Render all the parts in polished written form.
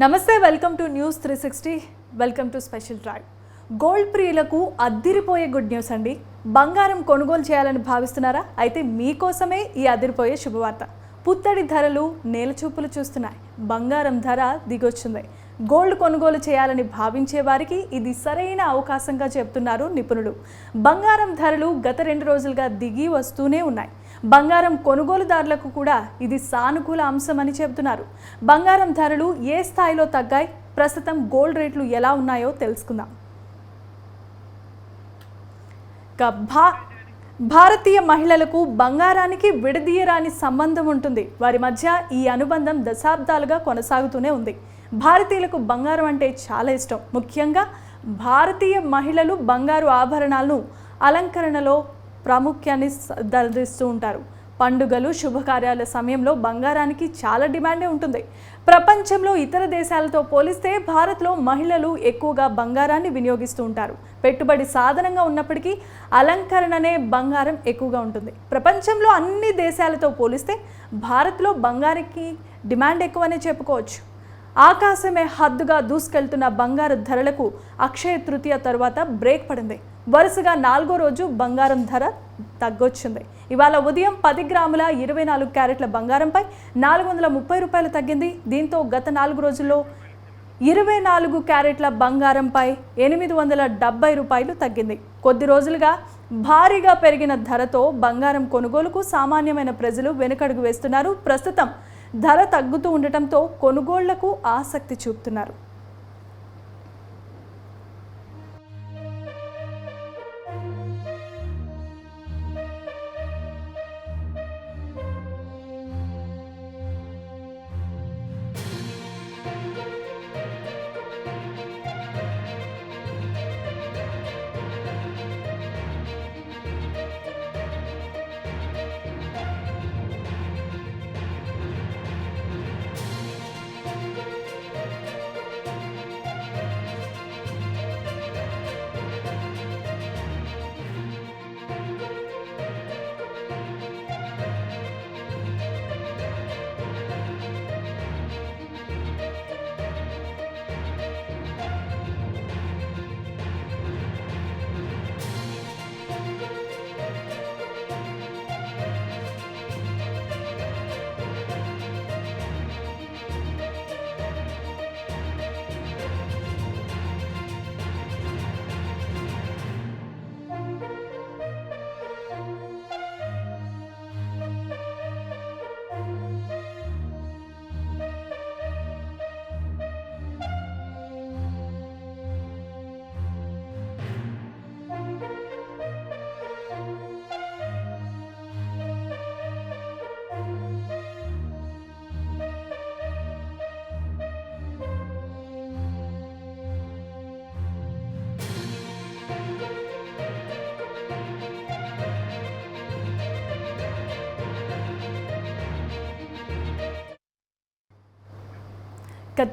నమస్తే, welcome to news 360. Welcome to special drive. Gold ప్రియులకు అద్దిరిపోయే good news అండి. బంగారం కొనుగోలు చేయాలని భావిస్తున్నారా? అయితే మీకోసమే ఈ అదిరిపోయే శుభవార్త. పుత్తడి ధరలు నేలచూపులు చూస్తున్నాయి. బంగారం ధర దిగొచ్చింది. గోల్డ్ కొనుగోలు చేయాలని భావించే వారికి ఇది సరైన అవకాశంగా చెప్తున్నారు నిపుణులు. బంగారం ధరలు గత 2 రోజులుగా దిగి వస్తూనే ఉన్నాయి. బంగారం కొనుగోలుదారులకు కూడా ఇది సానుకూల అంశమని చెబుతున్నారు. బంగారం ధరలు ఏ స్థాయిలో తగ్గాయి, ప్రస్తుతం గోల్డ్ రేట్లు ఎలా ఉన్నాయో తెలుసుకుందాం. భారతీయ మహిళలకు బంగారానికి విడదీయరాని సంబంధం ఉంటుంది. వారి మధ్య ఈ అనుబంధం దశాబ్దాలుగా కొనసాగుతూనే ఉంది. భారతీయులకు బంగారం అంటే చాలా ఇష్టం. ముఖ్యంగా భారతీయ మహిళలు బంగారు ఆభరణాలను అలంకరణలో ప్రాముఖ్యాన్ని దర్శిస్తూ ఉంటారు. పండుగలు, శుభకార్యాల సమయంలో బంగారానికి చాలా డిమాండే ఉంటుంది. ప్రపంచంలో ఇతర దేశాలతో పోలిస్తే భారత్లో మహిళలు ఎక్కువగా బంగారాన్ని వినియోగిస్తూ ఉంటారు. పెట్టుబడి సాధనంగా ఉన్నప్పటికీ అలంకరణనే బంగారం ఎక్కువగా ఉంటుంది. ప్రపంచంలో అన్ని దేశాలతో పోలిస్తే భారత్లో బంగారానికి డిమాండ్ ఎక్కువనే చెప్పుకోవచ్చు. ఆకాశమే హద్దుగా దూసుకెళ్తున్న బంగారు ధరలకు అక్షయ తృతీయ తరువాత బ్రేక్ పడింది. వరుసగా 4వ రోజు బంగారం ధర తగ్గొచ్చింది. ఇవాళ ఉదయం 10 గ్రాముల 24 క్యారెట్ల బంగారంపై 430 రూపాయలు తగ్గింది. దీంతో గత 4 రోజుల్లో 24 క్యారెట్ల బంగారంపై 870 రూపాయలు తగ్గింది. కొద్ది రోజులుగా భారీగా పెరిగిన ధరతో బంగారం కొనుగోలుకు సామాన్యమైన ప్రజలు వెనుకడుగు వేస్తున్నారు. ప్రస్తుతం ధర తగ్గుతూ ఉండటంతో కొనుగోళ్లకు ఆసక్తి చూపుతున్నారు.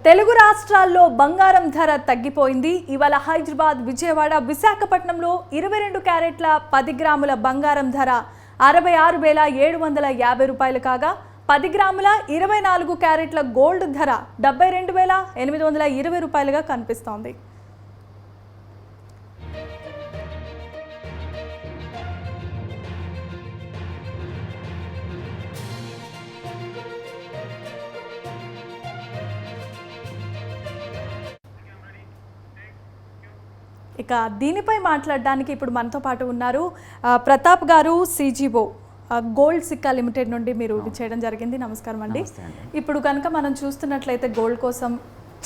తెలుగు రాష్ట్రాల్లో బంగారం ధర తగ్గిపోయింది. ఇవాళ హైదరాబాద్, విజయవాడ, విశాఖపట్నంలో 22 క్యారెట్ల 10 గ్రాముల బంగారం ధర 66,750 రూపాయలు కాగా 10 గ్రాముల 24 క్యారెట్ల గోల్డ్ ధర 72,820 రూపాయలుగా కనిపిస్తోంది. ఇక దీనిపై మాట్లాడడానికి ఇప్పుడు మనతో పాటు ఉన్నారు ప్రతాప్ గారు, CGO గోల్డ్ సిక్కా లిమిటెడ్ నుండి మీరు చేయడం జరిగింది. నమస్కారం అండి. ఇప్పుడు కనుక మనం చూస్తున్నట్లయితే గోల్డ్ కోసం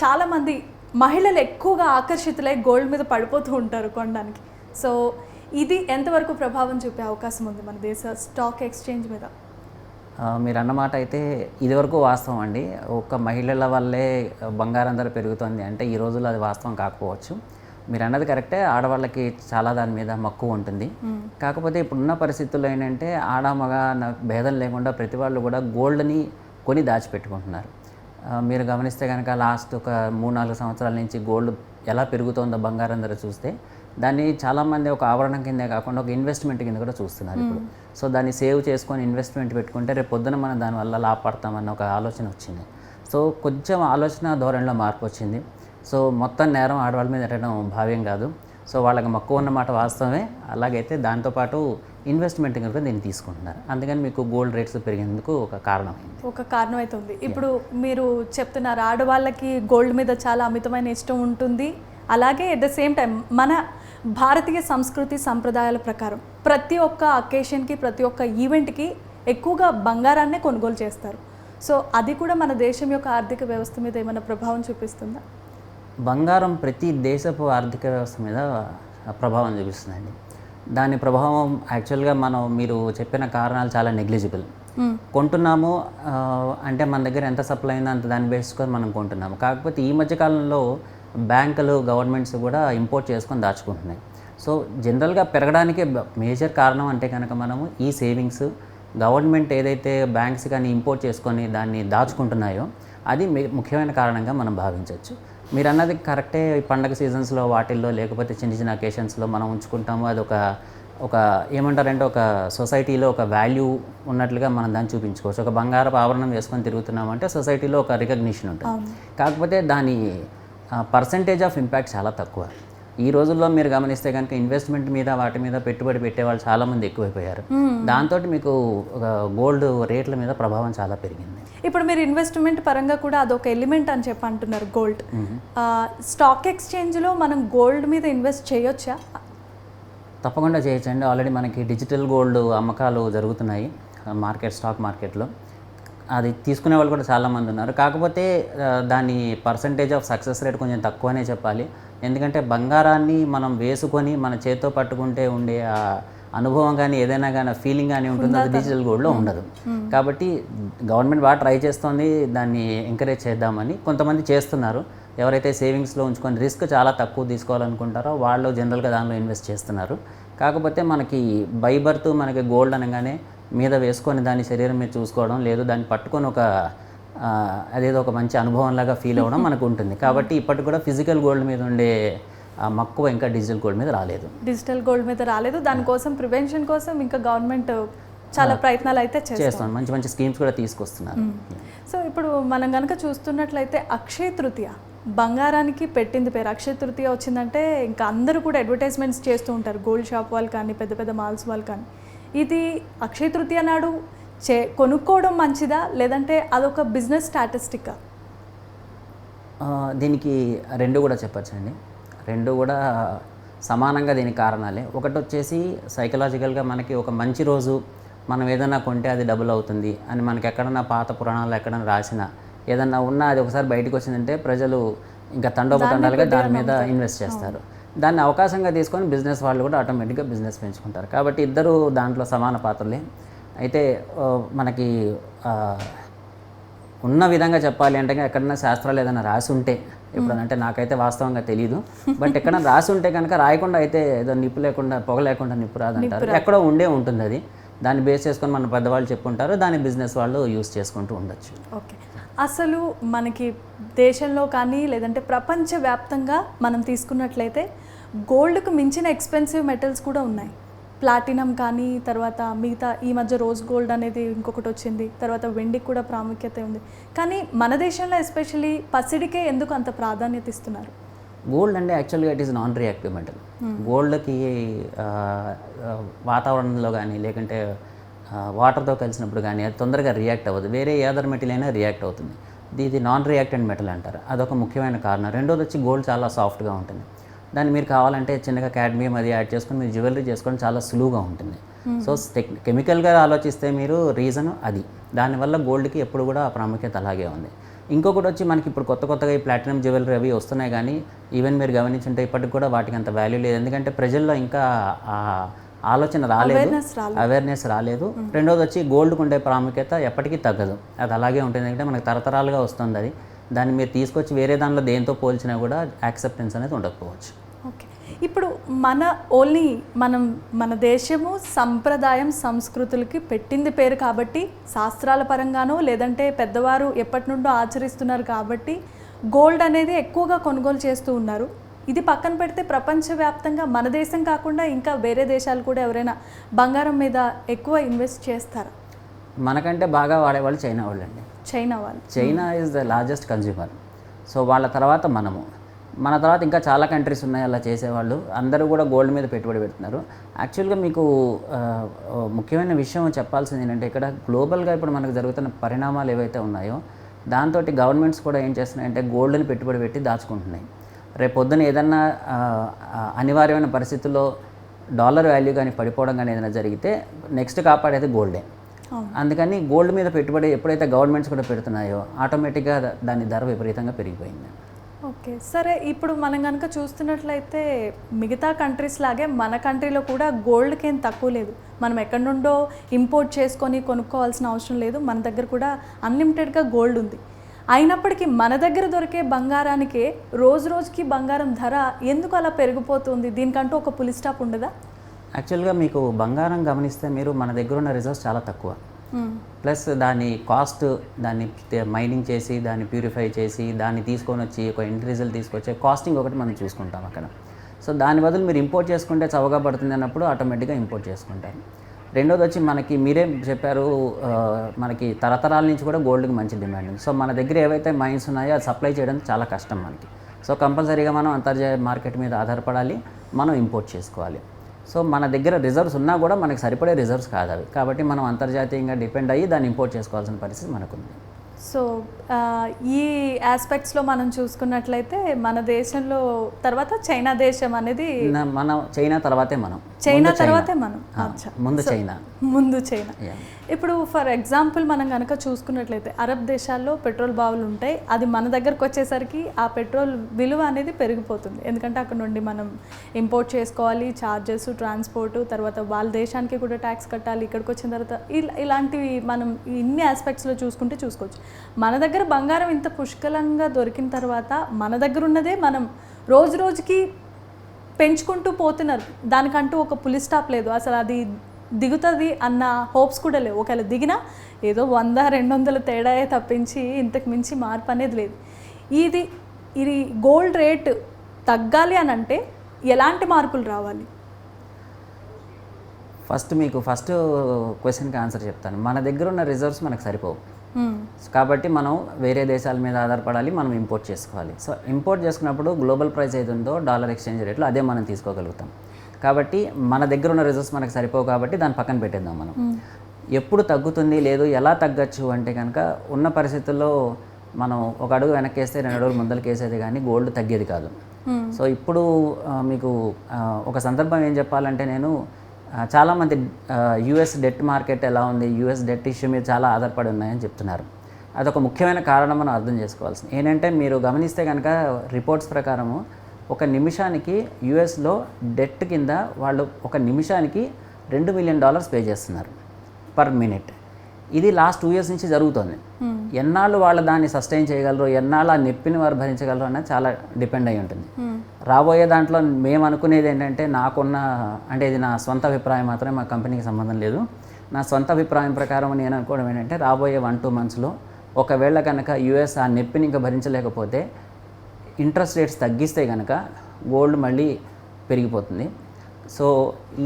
చాలామంది మహిళలు ఎక్కువగా ఆకర్షితులై గోల్డ్ మీద పడిపోతూ ఉంటారు కొనడానికి. సో ఇది ఎంతవరకు ప్రభావం చూపే అవకాశం ఉంది మన దేశ స్టాక్ ఎక్స్చేంజ్ మీద? మీరు అన్నమాట అయితే ఇదివరకు వాస్తవం అండి. ఒక మహిళల వల్లే బంగారం ధర పెరుగుతుంది అంటే ఈ రోజుల్లో అది వాస్తవం కాకపోవచ్చు. మీరు అన్నది కరెక్టే, ఆడవాళ్ళకి చాలా దాని మీద మక్కువ ఉంటుంది. కాకపోతే ఇప్పుడున్న పరిస్థితుల్లో ఏంటంటే ఆడ మగ భేదం లేకుండా ప్రతి వాళ్ళు కూడా గోల్డ్ని కొని దాచిపెట్టుకుంటున్నారు. మీరు గమనిస్తే కనుక లాస్ట్ ఒక 3-4 సంవత్సరాల నుంచి గోల్డ్ ఎలా పెరుగుతోందో బంగారం ధర చూస్తే దాన్ని చాలామంది ఒక ఆభరణం కిందే కాకుండా ఒక ఇన్వెస్ట్మెంట్ కింద కూడా చూస్తున్నారు ఇప్పుడు. సో దాన్ని సేవ్ చేసుకొని ఇన్వెస్ట్మెంట్ పెట్టుకుంటే రేపు పొద్దున మనం దానివల్ల లాభపడతామన్న ఒక ఆలోచన వచ్చింది. సో కొంచెం ఆలోచన ధోరణిలో మార్పు వచ్చింది. సో మొత్తం నేరం ఆడవాళ్ళ మీద పెట్టడం భావ్యం కాదు. సో వాళ్ళకి మక్కువ ఉన్నమాట వాస్తవమే. అలాగైతే దాంతోపాటు ఇన్వెస్ట్మెంట్ కనుక దీన్ని తీసుకుంటున్నారు. అందుకని మీకు గోల్డ్ రేట్స్ పెరిగేందుకు ఒక కారణమైంది. ఒక కారణం అయితే ఉంది. ఇప్పుడు మీరు చెప్తున్నారు ఆడవాళ్ళకి గోల్డ్ మీద చాలా అమితమైన ఇష్టం ఉంటుంది. అలాగే ఎట్ ద సేమ్ టైం మన భారతీయ సంస్కృతి సంప్రదాయాల ప్రకారం ప్రతి ఒక్క అకేషన్కి, ప్రతి ఒక్క ఈవెంట్కి ఎక్కువగా బంగారాన్నే కొనుగోలు చేస్తారు. సో అది కూడా మన దేశం యొక్క ఆర్థిక వ్యవస్థ మీద ఏమైనా ప్రభావం చూపిస్తుందా? బంగారం ప్రతి దేశపు ఆర్థిక వ్యవస్థ మీద ప్రభావం చూపిస్తుందండి. దాని ప్రభావం యాక్చువల్గా మీరు చెప్పిన కారణాలు చాలా నెగ్లిజిబుల్. కొంటున్నాము అంటే మన దగ్గర ఎంత సప్లై అయిందో అంత దాన్ని బేసుకొని మనం కొంటున్నాము. కాకపోతే ఈ మధ్యకాలంలో బ్యాంకులు, గవర్నమెంట్స్ కూడా ఇంపోర్ట్ చేసుకొని దాచుకుంటున్నాయి. సో జనరల్గా పెరగడానికి మేజర్ కారణం అంటే కనుక మనము ఈ సేవింగ్స్, గవర్నమెంట్ ఏదైతే బ్యాంక్స్ కానీ ఇంపోర్ట్ చేసుకొని దాన్ని దాచుకుంటున్నాయో అది ముఖ్యమైన కారణంగా మనం భావించవచ్చు. మీరు అన్నది కరెక్టే. ఈ పండగ సీజన్స్లో వాటిల్లో లేకపోతే చిన్న చిన్న అకేషన్స్లో మనం ఉంచుకుంటాము. అది ఒక ఏమంటారంటే ఒక సొసైటీలో ఒక వాల్యూ ఉన్నట్లుగా మనం దాన్ని చూపించుకోవచ్చు. ఒక బంగారపు ఆభరణం వేసుకొని తిరుగుతున్నాము అంటే సొసైటీలో ఒక రికగ్నిషన్ ఉంటుంది. కాకపోతే దాని పర్సంటేజ్ ఆఫ్ ఇంపాక్ట్ చాలా తక్కువ. ఈ రోజుల్లో మీరు గమనిస్తే కనుక ఇన్వెస్ట్మెంట్ మీద వాటి మీద పెట్టుబడి పెట్టేవాళ్ళు చాలామంది ఎక్కువైపోయారు. దాంతో మీకు గోల్డ్ రేట్ల మీద ప్రభావం చాలా పెరిగింది. ఇప్పుడు మీరు ఇన్వెస్ట్మెంట్ పరంగా కూడా అదొక ఎలిమెంట్ అని చెప్పి అంటున్నారు గోల్డ్. స్టాక్ ఎక్స్చేంజ్లో మనం గోల్డ్ మీద ఇన్వెస్ట్ చేయొచ్చా? తప్పకుండా చేయొచ్చండి. ఆల్రెడీ మనకి డిజిటల్ గోల్డ్ అమ్మకాలు జరుగుతున్నాయి స్టాక్ మార్కెట్లో. అది తీసుకునే వాళ్ళు కూడా చాలామంది ఉన్నారు. కాకపోతే దాని పర్సంటేజ్ ఆఫ్ సక్సెస్ రేట్ కొంచెం తక్కువనే చెప్పాలి. ఎందుకంటే బంగారాన్ని మనం వేసుకొని మన చేతితో పట్టుకుంటే ఉండే ఆ అనుభవం కానీ ఏదైనా కానీ ఫీలింగ్ కానీ ఉంటుంది, అది డిజిటల్ గోల్డ్లో ఉండదు. కాబట్టి గవర్నమెంట్ బాగా ట్రై చేస్తుంది దాన్ని ఎంకరేజ్ చేద్దామని. కొంతమంది చేస్తున్నారు. ఎవరైతే సేవింగ్స్లో ఉంచుకొని రిస్క్ చాలా తక్కువ తీసుకోవాలనుకుంటారో వాళ్ళు జనరల్గా దానిలో ఇన్వెస్ట్ చేస్తున్నారు. కాకపోతే మనకి బై బర్త్ మనకి గోల్డ్ అనగానే మీద వేసుకొని దాన్ని శరీరం మీద చూసుకోవడం లేదు, దాన్ని పట్టుకొని అదేదో ఒక మంచి అనుభవంలాగా ఫీల్ అవ్వడం మనకు ఉంటుంది. కాబట్టి ఇప్పటికి కూడా ఫిజికల్ గోల్డ్ మీద ఉండే మక్కువ ఇంకా డిజిటల్ గోల్డ్ మీద రాలేదు. దానికోసం ప్రివెన్షన్ కోసం ఇంకా గవర్నమెంట్ చాలా ప్రయత్నాలు అయితే చేస్తాం. మంచి మంచి స్కీమ్స్ కూడా తీసుకొస్తున్నారు. సో ఇప్పుడు మనం కనుక చూస్తున్నట్లయితే అక్షయ తృతీయ బంగారానికి పెట్టింది పేరు. అక్షయ తృతీయ వచ్చిందంటే ఇంకా అందరూ కూడా అడ్వర్టైజ్మెంట్స్ చేస్తూ ఉంటారు, గోల్డ్ షాప్ వాళ్ళు కానీ పెద్ద పెద్ద మాల్స్ వాళ్ళు కానీ. ఇది అక్షయ తృతీయ నాడు కొనుక్కోవడం మంచిదా, లేదంటే అదొక బిజినెస్ స్టాటిస్టిక్కా? దీనికి రెండు కూడా చెప్పచ్చండి. రెండు కూడా సమానంగా దీనికి కారణాలే. ఒకటి వచ్చేసి సైకలాజికల్గా మనకి ఒక మంచి రోజు మనం ఏదైనా కొంటే అది డబుల్ అవుతుంది అని మనకి ఎక్కడన్నా పాత పురాణాలు ఎక్కడన్నా రాసినా ఏదన్నా ఉన్నా అది ఒకసారి బయటకు వచ్చిందంటే ప్రజలు ఇంకా తండోపతండాలుగా దాని మీద ఇన్వెస్ట్ చేస్తారు. దాన్ని అవకాశంగా తీసుకొని బిజినెస్ వాళ్ళు కూడా ఆటోమేటిక్గా బిజినెస్ పెంచుకుంటారు. కాబట్టి ఇద్దరు దాంట్లో సమాన పాత్రలే. అయితే మనకి ఉన్న విధంగా చెప్పాలి అంటే ఎక్కడన్నా శాస్త్రాలు ఏదైనా రాసి ఉంటే, ఎప్పుడంటే నాకైతే వాస్తవంగా తెలియదు, బట్ ఎక్కడన్నా రాసి ఉంటే కనుక రాయకుండా అయితే ఏదో నిప్పు లేకుండా పొగ లేకుండా నిప్పు రాదంటారు. ఎక్కడో ఉంటుంది అది. దాన్ని బేస్ చేసుకొని మన పెద్దవాళ్ళు చెప్పుంటారు, దాన్ని బిజినెస్ వాళ్ళు యూస్ చేసుకుంటూ ఉండొచ్చు. ఓకే, అసలు మనకి దేశంలో కానీ లేదంటే ప్రపంచవ్యాప్తంగా మనం తీసుకున్నట్లయితే గోల్డ్కు మించిన ఎక్స్పెన్సివ్ మెటల్స్ కూడా ఉన్నాయి. ప్లాటినం కానీ, తర్వాత మిగతా ఈ మధ్య రోజ్ గోల్డ్ అనేది ఇంకొకటి వచ్చింది, తర్వాత వెండికి కూడా ప్రాముఖ్యత ఉంది. కానీ మన దేశంలో ఎస్పెషల్లీ పసిడికే ఎందుకు అంత ప్రాధాన్యత ఇస్తున్నారు? గోల్డ్ అంటే యాక్చువల్గా it is non reactive metal. గోల్డ్కి వాతావరణంలో కానీ లేకుంటే వాటర్తో కలిసినప్పుడు కానీ అది తొందరగా రియాక్ట్ అవ్వదు. వేరే ఏదర్ మెటల్ అయినా రియాక్ట్ అవుతుంది. ఇది నాన్ రియాక్టెంట్ మెటల్ అంటారు. అదొక ముఖ్యమైన కారణం. రెండోది వచ్చి గోల్డ్ చాలా సాఫ్ట్గా ఉంటుంది. దాన్ని మీరు కావాలంటే చిన్నగా క్యాడ్మియం అది యాడ్ చేసుకొని మీరు జ్యువెలరీ చేసుకోవడం చాలా సులువుగా ఉంటుంది. సో కెమికల్గా ఆలోచిస్తే మీరు రీజన్ అది. దానివల్ల గోల్డ్కి ఎప్పుడు కూడా ప్రాముఖ్యత అలాగే ఉంది. ఇంకొకటి వచ్చి మనకి ఇప్పుడు కొత్తగా ఈ ప్లాటినం జ్యువెలరీ అవి వస్తున్నాయి, కానీ ఈవెన్ మీరు గమనించుంటే ఇప్పటికి కూడా వాటికి అంత వాల్యూ లేదు. ఎందుకంటే ప్రజల్లో ఇంకా ఆలోచన రాలేదు, అవేర్నెస్ రాలేదు. రెండోది వచ్చి గోల్డ్కి ఉండే ప్రాముఖ్యత ఎప్పటికీ తగ్గదు, అది అలాగే ఉంటుంది. ఎందుకంటే మనకు తరతరాలుగా వస్తుంది అది. దాన్ని మీరు తీసుకొచ్చి వేరే దానిలో దేంతో పోల్చినా కూడా యాక్సెప్టెన్స్ అనేది ఉండకపోవచ్చు. ఓకే, ఇప్పుడు మన దేశము సంప్రదాయం సంస్కృతులకి పెట్టింది పేరు కాబట్టి, శాస్త్రాల పరంగానో లేదంటే పెద్దవారు ఎప్పటి నుండో ఆచరిస్తున్నారు కాబట్టి గోల్డ్ అనేది ఎక్కువగా కొనుగోలు చేస్తూ ఉన్నారు. ఇది పక్కన పెడితే ప్రపంచవ్యాప్తంగా మన దేశం కాకుండా ఇంకా వేరే దేశాలు కూడా ఎవరైనా బంగారం మీద ఎక్కువ ఇన్వెస్ట్ చేస్తారా? మనకంటే బాగా వాడేవాళ్ళు చైనా వాళ్ళు అండి. China is the largest consumer. So వాళ్ళ తర్వాత మన తర్వాత ఇంకా చాలా కంట్రీస్ ఉన్నాయి అలా చేసేవాళ్ళు. అందరూ కూడా గోల్డ్ మీద పెట్టుబడి పెడుతున్నారు. యాక్చువల్గా మీకు ముఖ్యమైన విషయం చెప్పాల్సింది ఏంటంటే ఇక్కడ గ్లోబల్గా ఇప్పుడు మనకు జరుగుతున్న పరిణామాలు ఏవైతే ఉన్నాయో దాంతో గవర్నమెంట్స్ కూడా ఏం చేస్తున్నాయంటే గోల్డ్ని పెట్టుబడి పెట్టి దాచుకుంటున్నాయి. రేపు పొద్దున ఏదన్నా అనివార్యమైన పరిస్థితుల్లో డాలర్ వాల్యూ కానీ పడిపోవడం కానీ ఏదైనా జరిగితే నెక్స్ట్ కాపాడేది గోల్డే. అందుకని గోల్డ్ మీద పెట్టుబడి ఎప్పుడైతే గవర్నమెంట్స్ కూడా పెడుతున్నాయో ఆటోమేటిక్గా దాని ధర విపరీతంగా పెరిగిపోయింది. ఓకే, సరే. ఇప్పుడు మనం కనుక చూస్తున్నట్లయితే మిగతా కంట్రీస్ లాగే మన కంట్రీలో కూడా గోల్డ్కి ఏం తక్కువ లేదు. మనం ఎక్కడి నుండో ఇంపోర్ట్ చేసుకొని కొనుక్కోవాల్సిన అవసరం లేదు. మన దగ్గర కూడా అన్లిమిటెడ్గా గోల్డ్ ఉంది. అయినప్పటికీ మన దగ్గర దొరికే బంగారానికే రోజు రోజుకి బంగారం ధర ఎందుకు అలా పెరిగిపోతుంది? దీనికంటూ ఒక పులి స్టాప్ ఉండదా? యాక్చువల్గా మీకు బంగారం గమనిస్తే మీరు మన దగ్గర ఉన్న రిజర్వ్స్ చాలా తక్కువ. ప్లస్ దాని కాస్ట్, దాన్ని మైనింగ్ చేసి దాన్ని ప్యూరిఫై చేసి దాన్ని తీసుకొని వచ్చి ఒక ఎండ్ రిజల్ట్ తీసుకొచ్చే కాస్టింగ్ ఒకటి మనం చూసుకుంటాం అక్కడ. సో దాని బదులు మీరు ఇంపోర్ట్ చేసుకుంటే చవగా పడుతుంది అన్నప్పుడు ఆటోమేటిక్గా ఇంపోర్ట్ చేసుకుంటారు. రెండోది వచ్చి మనకి మీరే చెప్పారు, మనకి తరతరాల నుంచి కూడా గోల్డ్కి మంచి డిమాండ్ ఉంది. సో మన దగ్గర ఏవైతే మైన్స్ ఉన్నాయో అది సప్లై చేయడం చాలా కష్టం మనకి. సో కంపల్సరీగా మనం అంతర్జాతీయ మార్కెట్ మీద ఆధారపడాలి, మనం ఇంపోర్ట్ చేసుకోవాలి. సో మన దగ్గర రిజర్వ్స్ ఉన్నా కూడా మనకి సరిపడే రిజర్వ్స్ కాదు అవి. కాబట్టి మనం అంతర్జాతీయంగా డిపెండ్ అయ్యి దాన్ని ఇంపోర్ట్ చేసుకోవాల్సిన పరిస్థితి మనకుంది. సో ఈ ఆస్పెక్ట్స్లో మనం చూసుకున్నట్లయితే మన దేశంలో తర్వాత చైనా దేశం అనేది చైనా తర్వాతే మనం ముందు చైనా. ఇప్పుడు ఫర్ ఎగ్జాంపుల్ మనం కనుక చూసుకున్నట్లయితే అరబ్ దేశాల్లో పెట్రోల్ బావులు ఉంటాయి. అది మన దగ్గరకు వచ్చేసరికి ఆ పెట్రోల్ విలువ అనేది పెరిగిపోతుంది. ఎందుకంటే అక్కడ నుండి మనం ఇంపోర్ట్ చేసుకోవాలి, ఛార్జెస్, ట్రాన్స్పోర్ట్, తర్వాత వాళ్ళ దేశానికి కూడా ట్యాక్స్ కట్టాలి. ఇక్కడికి వచ్చిన తర్వాత ఇలాంటివి మనం ఇన్ని ఆస్పెక్ట్స్లో చూసుకోవచ్చు. మన దగ్గర బంగారం ఇంత పుష్కలంగా దొరికిన తర్వాత మన దగ్గర ఉన్నదే మనం రోజు రోజుకి పెంచుకుంటూ పోతున్నారు. దానికంటూ ఒక పులి స్టాప్ లేదు. అసలు అది దిగుతుంది అన్న హోప్స్ కూడా లేవు. ఒకవేళ దిగినా ఏదో 100-200 తేడాయే తప్పించి ఇంతకు మించి మార్పు అనేది లేదు. ఇది గోల్డ్ రేట్ తగ్గాలి అని అంటే ఎలాంటి మార్పులు రావాలి? ఫస్ట్ క్వశ్చన్కి ఆన్సర్ చెప్తాను. మన దగ్గర ఉన్న రిజర్వ్స్ మనకు సరిపోవు. కాబట్టి మనం వేరే దేశాల మీద ఆధారపడాలి, మనం ఇంపోర్ట్ చేసుకోవాలి. సో ఇంపోర్ట్ చేసుకున్నప్పుడు గ్లోబల్ ప్రైస్ ఏది ఉందో డాలర్ ఎక్స్చేంజ్ రేట్లో అదే మనం తీసుకోగలుగుతాం. కాబట్టి మన దగ్గర ఉన్న రిజర్వ్స్ మనకు సరిపోవు కాబట్టి దాన్ని పక్కన పెట్టేద్దాం. మనం ఎప్పుడు తగ్గుతుంది లేదు ఎలా తగ్గచ్చు అంటే కనుక ఉన్న పరిస్థితుల్లో మనం ఒక అడుగు వెనక్కేస్తే 2 అడుగులు ముందలకేసేది కానీ గోల్డ్ తగ్గేది కాదు. సో ఇప్పుడు మీకు ఒక సందర్భం ఏం చెప్పాలంటే నేను చాలామంది యూఎస్ డెట్ మార్కెట్ ఎలా ఉంది, యూఎస్ డెట్ ఇష్యూ మీద చాలా ఆధారపడి ఉన్నాయని చెప్తున్నారు. అదొక ముఖ్యమైన కారణం మనం అర్థం చేసుకోవాల్సింది. ఏంటంటే మీరు గమనిస్తే కనుక రిపోర్ట్స్ ప్రకారము ఒక నిమిషానికి యూఎస్లో డెట్ కింద వాళ్ళు ఒక నిమిషానికి $2 మిలియన్ పే చేస్తున్నారు పర్ మినిట్. ఇది లాస్ట్ 2 ఇయర్స్ నుంచి జరుగుతుంది. ఎన్నాళ్ళు వాళ్ళు దాన్ని సస్టైన్ చేయగలరు, ఎన్నాళ్ళు ఆ నొప్పిని వారు భరించగలరు అన్నది చాలా డిపెండ్ అయి ఉంటుంది. రాబోయే దాంట్లో మేము అనుకునేది ఏంటంటే అంటే ఇది నా సొంత అభిప్రాయం మాత్రమే, మా కంపెనీకి సంబంధం లేదు. నా సొంత అభిప్రాయం ప్రకారం నేను అనుకోవడం ఏంటంటే రాబోయే 1-2 మంత్స్లో ఒకవేళ కనుక యూఎస్ ఆ నొప్పిని ఇంకా భరించలేకపోతే ఇంట్రెస్ట్ రేట్స్ తగ్గిస్తే కనుక గోల్డ్ మళ్ళీ పెరిగిపోతుంది. సో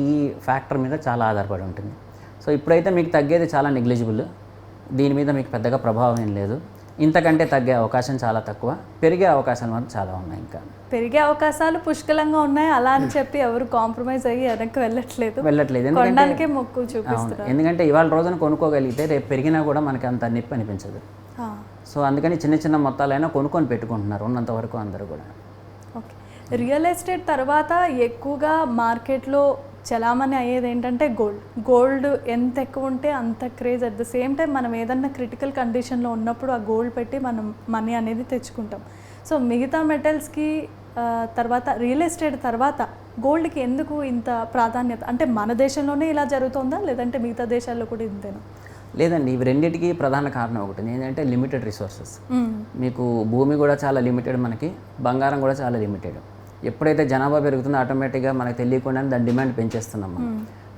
ఈ ఫ్యాక్టర్ మీద చాలా ఆధారపడి ఉంటుంది. సో ఇప్పుడైతే మీకు తగ్గేది చాలా నెగ్లిజిబుల్, దీని మీద మీకు పెద్దగా ప్రభావం ఏం లేదు. ఇంతకంటే తగ్గే అవకాశం చాలా తక్కువ, పెరిగే అవకాశాలు మాత్రం చాలా ఉన్నాయి. ఇంకా పెరిగే అవకాశాలు పుష్కలంగా ఉన్నాయి. అలా అని చెప్పి ఎవరు కాంప్రమైజ్ అయ్యి వెనక్కి వెళ్ళట్లేదు. ఎందుకంటే మొక్కు చూపిస్తున్నారు. ఎందుకంటే ఇవాళ రోజున కొనుక్కోగలిగితే రేపు పెరిగినా కూడా మనకి అంత నొప్పి అనిపించదు. సో అందుకని చిన్న మొత్తాలైనా కొనుక్కొని పెట్టుకుంటున్నారు ఉన్నంత వరకు అందరూ కూడా. ఓకే, రియల్ ఎస్టేట్ తర్వాత ఎక్కువగా మార్కెట్లో చలామణి అయ్యేది ఏంటంటే గోల్డ్ ఎంత ఎక్కువ ఉంటే అంత craze. At the same time మనం ఏదన్నా క్రిటికల్ కండిషన్లో ఉన్నప్పుడు ఆ గోల్డ్ పెట్టి మనం మనీ అనేది తెచ్చుకుంటాం. సో మిగతా మెటల్స్కి తర్వాత రియల్ ఎస్టేట్ తర్వాత గోల్డ్కి ఎందుకు ఇంత ప్రాధాన్యత? అంటే మన దేశంలోనే ఇలా జరుగుతుందా లేదంటే మిగతా దేశాల్లో కూడా ఇంతేనా? లేదండి, ఇవి రెండింటికి ప్రధాన కారణం ఒకటి ఏంటంటే లిమిటెడ్ రిసోర్సెస్. మీకు భూమి కూడా చాలా లిమిటెడ్, మనకి బంగారం కూడా చాలా లిమిటెడ్. ఎప్పుడైతే జనాభా పెరుగుతుందో ఆటోమేటిక్గా మనకు తెలియకుండా దాని డిమాండ్ పెంచేస్తున్నాం.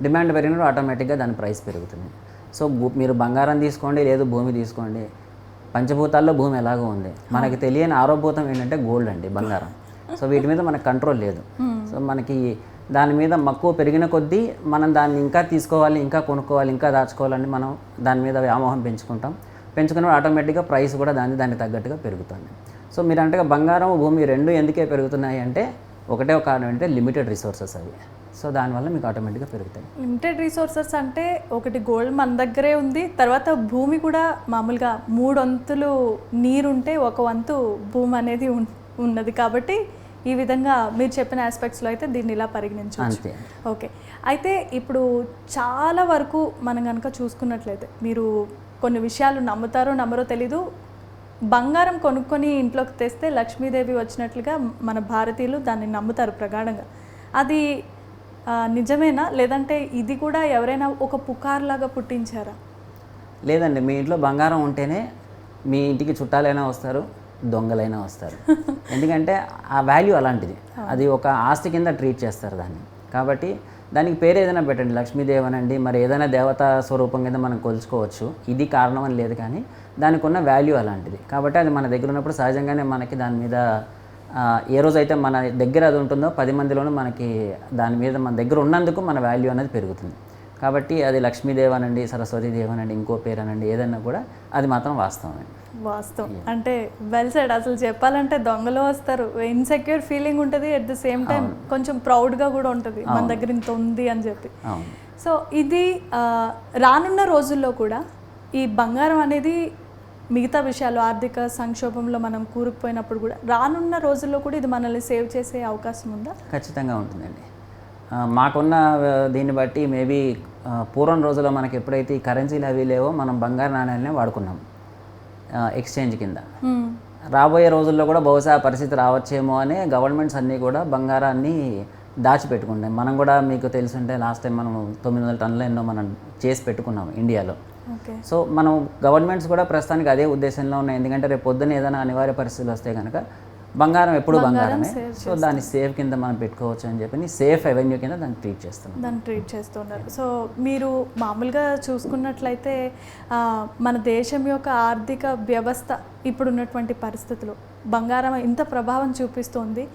డిమాండ్ పెరిగినప్పుడు ఆటోమేటిక్గా దాని ప్రైస్ పెరుగుతుంది. సో మీరు బంగారం తీసుకోండి లేదు భూమి తీసుకోండి, పంచభూతాల్లో భూమి ఎలాగో ఉంది. మనకి తెలియని ఆరోభూతం ఏంటంటే గోల్డ్ అండి, బంగారం. సో వీటి మీద మనకు కంట్రోల్ లేదు. సో మనకి దాని మీద మక్కువ పెరిగిన కొద్దీ మనం దాన్ని ఇంకా తీసుకోవాలి, ఇంకా కొనుక్కోవాలి, ఇంకా దాచుకోవాలని మనం దాని మీద వ్యామోహం పెంచుకున్నప్పుడు ఆటోమేటిక్గా ప్రైస్ కూడా దానికి తగ్గట్టుగా పెరుగుతుంది. సో మీరు అంటే బంగారం భూమి రెండు ఎందుకే పెరుగుతున్నాయి అంటే ఒకటే ఒక కారణం అంటే లిమిటెడ్ రిసోర్సెస్ అవి. సో దానివల్ల మీకు ఆటోమేటిక్గా పెరుగుతాయి. లిమిటెడ్ రిసోర్సెస్ అంటే ఒకటి గోల్డ్ మన దగ్గరే ఉంది, తర్వాత భూమి కూడా మామూలుగా 3 వంతులు నీరుంటే 1 వంతు భూమి అనేది ఉన్నది. కాబట్టి ఈ విధంగా మీరు చెప్పిన ఆస్పెక్ట్స్లో అయితే దీన్ని ఇలా పరిగణించవచ్చు. అంతే. ఓకే, అయితే ఇప్పుడు చాలా వరకు మనం కనుక చూసుకున్నట్లయితే మీరు కొన్ని విషయాలు నమ్ముతారో నమ్మరో తెలీదు, బంగారం కొనుక్కొని ఇంట్లోకి తెస్తే లక్ష్మీదేవి వచ్చినట్లుగా మన భారతీయులు దాన్ని నమ్ముతారు ప్రగాఢంగా. అది నిజమేనా, లేదంటే ఇది కూడా ఎవరైనా ఒక పుకార్లాగా పుట్టించారా? లేదండి, మీ ఇంట్లో బంగారం ఉంటేనే మీ ఇంటికి చుట్టాలైనా వస్తారు, దొంగలైనా వస్తారు. ఎందుకంటే ఆ వాల్యూ అలాంటిది, అది ఒక ఆస్తి కింద ట్రీట్ చేస్తారు దాన్ని. కాబట్టి దానికి పేరు ఏదైనా పెట్టండి, లక్ష్మీదేవి అనండి, మరి ఏదైనా దేవతా స్వరూపం కింద మనం కొలుచుకోవచ్చు. ఇది కారణం అని లేదు, కానీ దానికి ఉన్న వాల్యూ అలాంటిది. కాబట్టి అది మన దగ్గర ఉన్నప్పుడు సహజంగానే మనకి దాని మీద ఏ రోజైతే మన దగ్గర అది ఉంటుందో 10 మందిలోనూ మనకి దాని మీద మన దగ్గర ఉన్నందుకు మన వాల్యూ అనేది పెరుగుతుంది. కాబట్టి అది లక్ష్మీదేవి అనండి, సరస్వతీదేవి అనండి, ఇంకో పేరు అనండి, ఏదన్నా కూడా అది మాత్రం వాస్తవమే. వాస్తవం అంటే వెల్ సైడ్. అసలు చెప్పాలంటే దొంగలు వస్తారు, ఇన్సెక్యూర్ ఫీలింగ్ ఉంటుంది, అట్ ద సేమ్ టైం కొంచెం ప్రౌడ్గా కూడా ఉంటుంది మన దగ్గర ఇంత ఉంది అని చెప్పి. సో ఇది రానున్న రోజుల్లో కూడా ఈ బంగారం అనేది మిగతా విషయాలు ఆర్థిక సంక్షోభంలో మనం కూరుకుపోయినప్పుడు కూడా రానున్న రోజుల్లో కూడా ఇది మనల్ని సేవ్ చేసే అవకాశం ఉందా? ఖచ్చితంగా ఉంటుందండి. మాకున్న దీన్ని బట్టి మేబీ పూర్వం రోజుల్లో మనకి ఎప్పుడైతే ఈ కరెన్సీలు అవి లేవో మనం బంగారు నాణ్యాలనే వాడుకున్నాం ఎక్స్చేంజ్ కింద. రాబోయే రోజుల్లో కూడా బహుశా పరిస్థితి రావచ్చేమో అనే గవర్నమెంట్స్ అన్నీ కూడా బంగారాన్ని దాచిపెట్టుకుంటాయి. మనం కూడా మీకు తెలుసుంటే లాస్ట్ టైం మనం 900 టన్నులు ఎన్నో మనం చేసి పెట్టుకున్నాం ఇండియాలో. సో మనం గవర్నమెంట్స్ కూడా ప్రస్తుతానికి అదే ఉద్దేశంలో ఉన్నాయి. ఎందుకంటే రేపు పొద్దున్న ఏదైనా అనివార్య పరిస్థితులు వస్తే కనుక బంగారం ఎప్పుడు బంగారమే, సో దాన్ని సేఫ్ కింద మనం పెట్టుకోవచ్చు అని చెప్పి సేఫ్ అవెన్యూ కింద దాన్ని ట్రీట్ చేస్తున్నారు. సో మీరు మామూలుగా చూసుకున్నట్లయితే మన దేశం యొక్క ఆర్థిక వ్యవస్థ ఇప్పుడున్నటువంటి పరిస్థితులు బంగారం ఇంత ప్రభావం చూపిస్తుంది.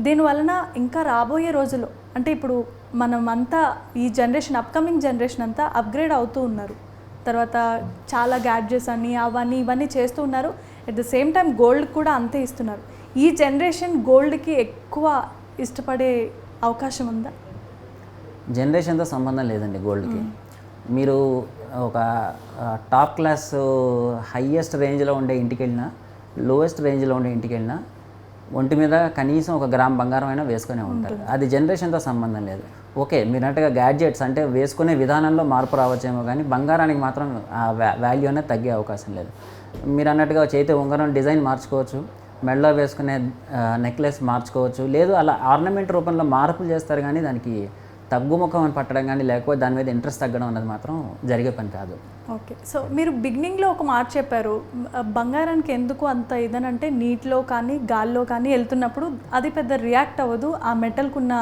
దీనివలన ఇంకా రాబోయే రోజుల్లో అంటే ఇప్పుడు మనమంతా ఈ జనరేషన్ అప్కమింగ్ జనరేషన్ అంతా అప్గ్రేడ్ అవుతూ ఉన్నారు. తర్వాత చాలా గ్యాడ్జెట్స్ అని అవన్నీ ఇవన్నీ చేస్తూ ఉన్నారు. At the same time gold కూడా అంతే ఇస్తున్నారు. ఈ జనరేషన్ గోల్డ్కి ఎక్కువ ఇష్టపడే అవకాశం ఉందా? జనరేషన్తో సంబంధం లేదండి గోల్డ్కి. మీరు ఒక టాప్ క్లాస్ హయ్యెస్ట్ రేంజ్లో ఉండే ఇంటికి వెళ్ళినా, లోయెస్ట్ రేంజ్లో ఉండే ఇంటికి వెళ్ళినా ఒంటి మీద కనీసం 1 గ్రామ్ బంగారం అయినా వేసుకునే ఉంటారు. అది జనరేషన్తో సంబంధం లేదు. ఓకే, మీరంటగా గ్యాడ్జెట్స్ అంటే వేసుకునే విధానంలో మార్పు రావచ్చేమో, కానీ బంగారానికి మాత్రం ఆ వాల్యూ అనేది తగ్గే అవకాశం లేదు. మీరు అన్నట్టుగా చేతి ఉంగరం డిజైన్ మార్చుకోవచ్చు, మెడలో వేసుకునే నెక్లెస్ మార్చుకోవచ్చు, లేదు అలా ఆర్నమెంట్ రూపంలో మార్పులు చేస్తారు, కానీ దానికి తగ్గుముఖం అని పట్టడం కానీ లేకపోతే దాని మీద ఇంట్రెస్ట్ తగ్గడం అనేది మాత్రం జరిగే పని కాదు. ఓకే, సో మీరు బిగినింగ్లో ఒక మాట చెప్పారు, బంగారానికి ఎందుకు అంత ఇదనంటే నీటిలో కానీ గాల్లో కానీ వెళ్తున్నప్పుడు అది పెద్ద రియాక్ట్ అవ్వదు, ఆ మెటల్కున్న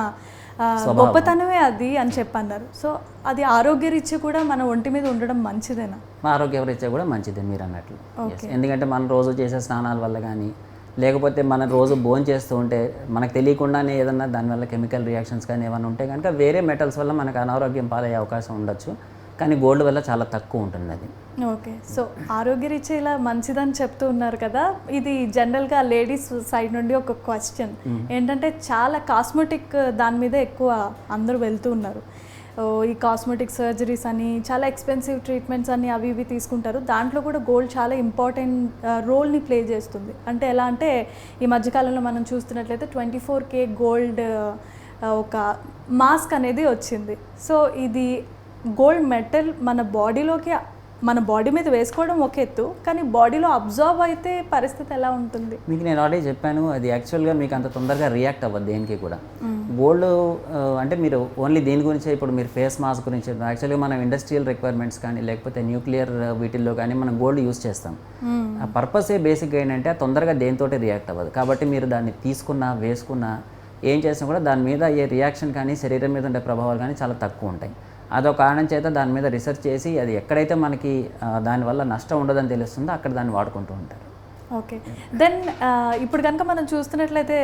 గొప్పతనమే అది అని చెప్పన్నారు. సో అది ఆరోగ్యరీత్యా కూడా మన ఒంటి మీద ఉండడం మంచిదేనా? ఆరోగ్యరీత్యా కూడా మంచిదే మీరు అన్నట్లు. ఎందుకంటే మనం రోజు చేసే స్నానాల వల్ల కానీ లేకపోతే మనం రోజు భోజనం చేస్తూ ఉంటే మనకు తెలియకుండానే ఏదన్నా దానివల్ల కెమికల్ రియాక్షన్స్ కానీ ఏమైనా ఉంటే కనుక వేరే మెటల్స్ వల్ల మనకు అనారోగ్యం పాలయ్యే అవకాశం ఉండొచ్చు, కానీ గోల్డ్ వల్ల చాలా తక్కువ ఉంటుంది అది. ఓకే, సో ఆరోగ్యరీత్యా ఇలా మంచిదని చెప్తూ ఉన్నారు కదా, ఇది జనరల్గా లేడీస్ సైడ్ నుండి ఒక క్వశ్చన్ ఏంటంటే చాలా కాస్మెటిక్ దాని మీద ఎక్కువ అందరూ వెళ్తూ ఉన్నారు. ఈ కాస్మెటిక్ సర్జరీస్ అని చాలా ఎక్స్పెన్సివ్ ట్రీట్మెంట్స్ అని అవి ఇవి తీసుకుంటారు. దాంట్లో కూడా గోల్డ్ చాలా ఇంపార్టెంట్ రోల్ని ప్లే చేస్తుంది. అంటే ఎలా అంటే ఈ మధ్యకాలంలో మనం చూస్తున్నట్లయితే 24K గోల్డ్ ఒక మాస్క్ అనేది వచ్చింది. సో ఇది గోల్డ్ మెటల్ మన బాడీలోకి మన బాడీ మీద వేసుకోవడం ఒక ఎత్తు, కానీ బాడీలో అబ్జర్వ్ అయితే పరిస్థితి ఎలా ఉంటుంది? మీకు నేను ఆల్రెడీ చెప్పాను, అది యాక్చువల్గా మీకు అంత తొందరగా రియాక్ట్ అవ్వదు దేనికి కూడా. గోల్డ్ అంటే మీరు ఓన్లీ దీని గురించే ఇప్పుడు మీరు ఫేస్ మాస్క్ గురించి యాక్చువల్గా మనం ఇండస్ట్రియల్ రిక్వైర్మెంట్స్ కానీ లేకపోతే న్యూక్లియర్ వీటిల్లో కానీ మనం గోల్డ్ యూజ్ చేస్తాం. ఆ పర్పసే బేసిక్గా ఏంటంటే తొందరగా దేనితోటి రియాక్ట్ అవ్వదు. కాబట్టి మీరు దాన్ని తీసుకున్నా వేసుకున్నా ఏం చేసినా కూడా దాని మీద ఏ రియాక్షన్ కానీ శరీరం మీద ఉండే ప్రభావాలు కానీ చాలా తక్కువ ఉంటాయి. అదొక కారణం చేత దాని మీద రీసెర్చ్ చేసి అది ఎక్కడైతే మనకి దానివల్ల నష్టం ఉండదని తెలుస్తుందో అక్కడ దాన్ని వాడుకుంటూ ఉంటారు. ఓకే. దెన్ ఇప్పుడు కనుక మనం చూస్తున్నట్లయితే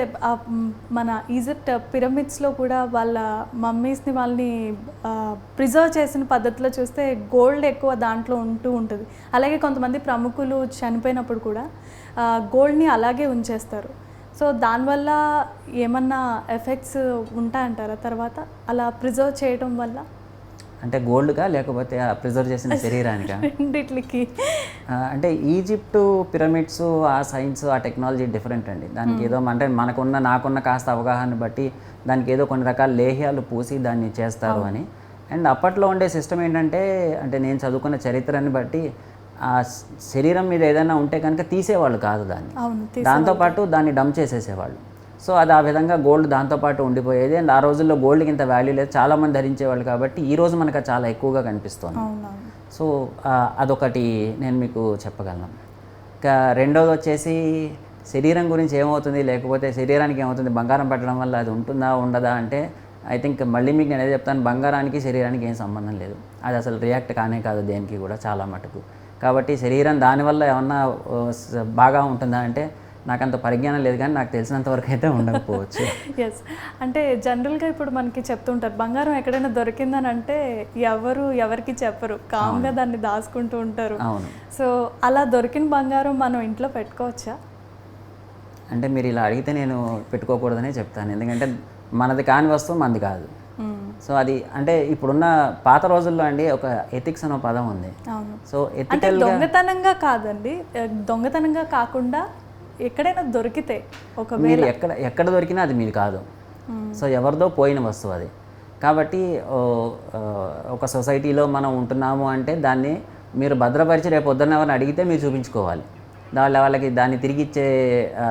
మన ఈజిప్ట్ పిరమిడ్స్లో కూడా వాళ్ళ మమ్మీస్ని వాళ్ళని ప్రిజర్వ్ చేసిన పద్ధతిలో చూస్తే గోల్డ్ ఎక్కువ దాంట్లో ఉంటుంది. అలాగే కొంతమంది ప్రముఖులు చనిపోయినప్పుడు కూడా గోల్డ్ని అలాగే ఉంచేస్తారు. సో దానివల్ల ఏమన్నా ఎఫెక్ట్స్ ఉంటాయంటారా తర్వాత అలా ప్రిజర్వ్ చేయడం వల్ల? అంటే గోల్డ్గా లేకపోతే ఆ ప్రిజర్వ్ చేసిన శరీరానికా? రెండిట్లకి. అంటే ఈజిప్టు పిరమిడ్స్ ఆ సైన్స్ ఆ టెక్నాలజీ డిఫరెంట్ అండి. దానికి ఏదో అంటే నాకున్న కాస్త అవగాహన బట్టి దానికి ఏదో కొన్ని రకాల లేహ్యాలు పూసి దాన్ని చేస్తారు అని. అండ్ అప్పట్లో ఉండే సిస్టమ్ ఏంటంటే, అంటే నేను చదువుకున్న చరిత్రని బట్టి ఆ శరీరం మీద ఏదైనా ఉంటే కనుక తీసేవాళ్ళు కాదు దాన్ని, దాంతోపాటు దాన్ని డంప్ చేసేసేవాళ్ళు. సో అది ఆ విధంగా గోల్డ్ దాంతోపాటు ఉండిపోయేది. అండ్ ఆ రోజుల్లో గోల్డ్కి ఇంత వాల్యూ లేదు, చాలామంది ధరించేవాళ్ళు కాబట్టి ఈ రోజు మనకు చాలా ఎక్కువగా కనిపిస్తుంది. సో అదొకటి నేను మీకు చెప్పగలను. ఇంకా రెండోది వచ్చేసి శరీరం గురించి ఏమవుతుంది, లేకపోతే శరీరానికి ఏమవుతుంది, బంగారం పెట్టడం వల్ల అది ఉంటుందా ఉండదా అంటే ఐ థింక్ మళ్ళీ మీకు నేను ఏదో చెప్తాను, బంగారానికి శరీరానికి ఏం సంబంధం లేదు. అది అసలు రియాక్ట్ కానే కాదు దేనికి కూడా చాలా మటుకు. కాబట్టి శరీరం దానివల్ల ఏమన్నా బాగా ఉంటుందా అంటే నాకు అంత పరిజ్ఞానం లేదు, కానీ నాకు తెలిసినంత వరకు అయితే ఉండకపోవచ్చు. ఎస్, అంటే జనరల్గా ఇప్పుడు మనకి చెప్తుంటారు బంగారం ఎక్కడైనా దొరికిందని అంటే ఎవరికి చెప్పరు, కామ్గా దాన్ని దాచుకుంటూ ఉంటారు. అవును. సో అలా దొరికిన బంగారం మనం ఇంట్లో పెట్టుకోవచ్చా? అంటే మీరు ఇలా అడిగితే నేను పెట్టుకోకూడదనే చెప్తాను, ఎందుకంటే మనది కాని వస్తువు మనది కాదు. సో అది అంటే ఇప్పుడున్న పాత రోజుల్లో అండి ఒక ఎథిక్స్ అనే పదం ఉంది. సో ఎథికల్ దొంగతనంగా కాదండి, దొంగతనంగా కాకుండా ఎక్కడైనా దొరికితే మీరు ఎక్కడ దొరికినా అది మీరు కాదు. సో ఎవరిదో పోయిన వస్తువు అది. కాబట్టి ఒక సొసైటీలో మనం ఉంటున్నాము అంటే దాన్ని మీరు భద్రపరిచి రేపు పొద్దున్న ఎవరిని అడిగితే మీరు చూపించుకోవాలి. వాళ్ళకి దాన్ని తిరిగి ఇచ్చే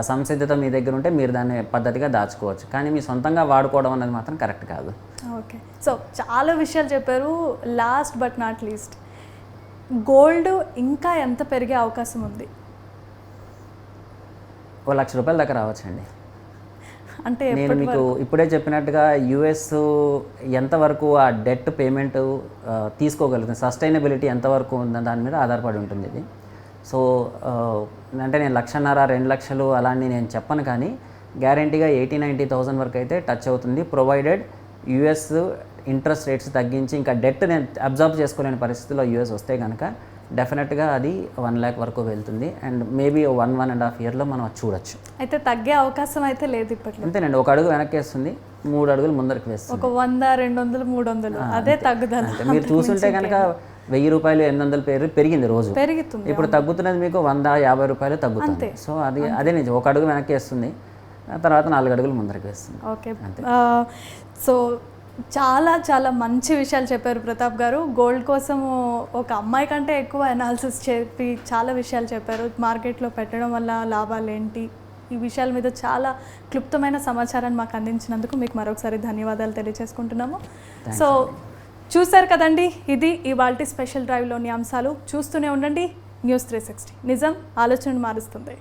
సంసిద్ధత మీ దగ్గర ఉంటే మీరు దాన్ని పద్ధతిగా దాచుకోవచ్చు, కానీ మీ సొంతంగా వాడుకోవడం అనేది మాత్రం కరెక్ట్ కాదు. ఓకే. సో చాలా విషయాలు చెప్పారు. Last but not least, gold ఇంకా ఎంత పెరిగే అవకాశం ఉంది? ₹1,00,000 దాకా రావచ్చండి. అంటే నేను మీకు ఇప్పుడే చెప్పినట్టుగా యుఎస్ ఎంతవరకు ఆ డెట్ పేమెంట్ తీసుకోగలుగుతుంది, సస్టైనబిలిటీ ఎంతవరకు ఉందని దాని మీద ఆధారపడి ఉంటుంది ఇది. సో అంటే నేను 1,50,000 2,00,000 అలాంటి నేను చెప్పను, కానీ గ్యారంటీగా 80,000-90,000 వరకు అయితే టచ్ అవుతుంది, ప్రొవైడెడ్ యుఎస్ ఇంట్రెస్ట్ రేట్స్ తగ్గించి ఇంకా డెట్ నేను అబ్జర్వ్ చేసుకోలేని పరిస్థితిలో యుఎస్ వస్తే కనుక డెఫినెట్గా అది 1 lakh వరకు వెళ్తుంది. అండ్ మేబీ 1.5 yearలో మనం చూడొచ్చు. అయితే తగ్గే అవకాశం అయితే లేదు ఇప్పట్లో. అంతేనండి, 1 అడుగు వెనక్కి వేస్తుంది, 3 అడుగులు ముందరికి వేస్తుంది. ఒక 100, 200, 300 అదే తగ్గుదల. మీరు చూస్తుంటే కనుక ₹1,000 800 పెరిగింది రోజు, పెరుగుతుంది. ఇప్పుడు తగ్గుతున్నది మీకు ₹150 తగ్గుతుంది. సో అదే నిజం, 1 అడుగు వెనక్కి వేస్తుంది, తర్వాత 4 అడుగులు ముందరికి వేస్తుంది. ఓకే. సో చాలా చాలా మంచి విషయాలు చెప్పారు ప్రతాప్ గారు. గోల్డ్ కోసము ఒక అమ్మాయి కంటే ఎక్కువ అనాలిసిస్ చెప్పి చాలా విషయాలు చెప్పారు. మార్కెట్లో పెట్టడం వల్ల లాభాలు ఏంటి, ఈ విషయాల మీద చాలా క్లుప్తమైన సమాచారాన్ని మాకు అందించినందుకు మీకు మరొకసారి ధన్యవాదాలు తెలియజేసుకుంటున్నాము. సో చూశారు కదండి, ఇది ఇవాల్టి స్పెషల్ డ్రైవ్లోని అంశాలు. చూస్తూనే ఉండండి News 360, నిజం ఆలోచనను మారుస్తుంది.